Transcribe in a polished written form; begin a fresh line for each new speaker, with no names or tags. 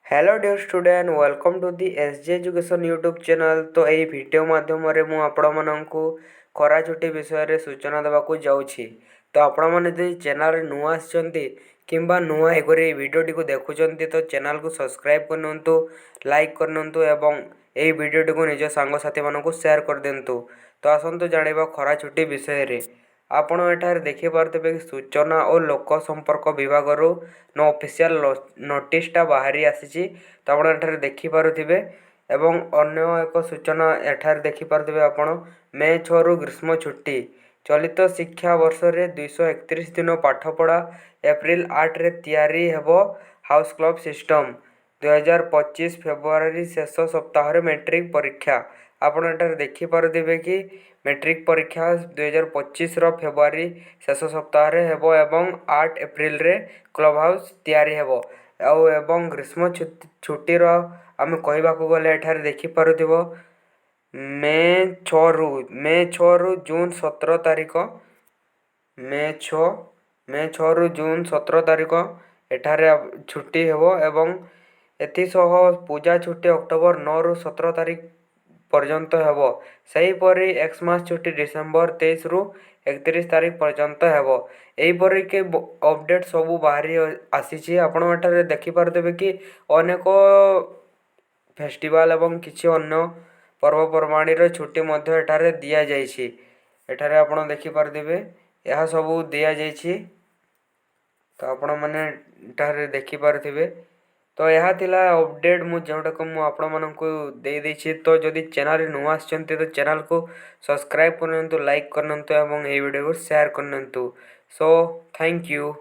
Hello dear student welcome to the SJ education YouTube channel. तो यही video माध्यम मु आपको खरा छुट्टी विषय रे सूचना देवाक जाऊँगी। तो आपण मैंने यदि चैनल नुआ आसछंती किंबा नुआ एगोरी वीडियोटी को देखुचंती तो चैनल को सब्सक्राइब करनंतु, लाइक करनंतु एवं यही वीडियोटी को निज सांगसाथी मानकु शेयर कर दिंतु। तो आसंतु जानिबा खरा छुट्टी विषय रे। आपण एठार देखि पारुथिबे कि सूचना और लोक संपर्क विभाग नो ऑफिशियल नोटिसटा बाहरी आसीची। तो आपण एठार देखि पारुथिबे एवं अन्य एक सूचना एठार देखि पारुथिबे आपण मे 6 रु ग्रीष्म छुट्टी चलित शिक्षा वर्ष रे 231 दिन पाठपढ़ा एप्रिल 8 रे तैयारी हेबो हाउस क्लब सिस्टम 2025 फेब्रुआरी शेष सप्ताह रे मैट्रिक परीक्षा। आपण एठार देखि पारुथिबे कि मैट्रिक परीक्षा 2025 फेब्रुआरी शेष सप्ताह रे हेबो एवं 8 एप्रिल रे क्लब हाउस तैयारी हेबो एवं ग्रीष्म छुट्टी आम कहवाक गले एठार देखि पारुथिबो मे 6 रु जून 17 तारिख मे 6 रु जून 17 तारिख एठारे छुट्टी हेबो एवं एथिसह पूजा छुट्टी अक्टोबर 9 रु 17 तारिख पर्यंत हेबो। सेहीपरि एक्समास छुट्टी डिसेम्बर 23 रु 31 तारिख पर्यंत हेबो। एहीपरि के अपडेट सबू बाहरी आसीछि। आपण एठारे देखि पारुथिबे कि अनेक फेस्टिवल एवं किछि अन्य पर्वपर्वाणी रे छुट्टी मध्य एठारे दिया जाइछि। एठारे आपण देखि पारुथिबे यह सबू दिया जाइछि। तो आपण माने एठारे देखि पारुथिबे। तो यह थिला अपडेट जोटा को आपण मानकु दे देछि। तो जदि चैनल नुआ आछंती तो चैनल को सब्सक्राइब करनंतु, लाइक करनंतु एवं ए वीडियो को शेयर करनंतु। So thank you.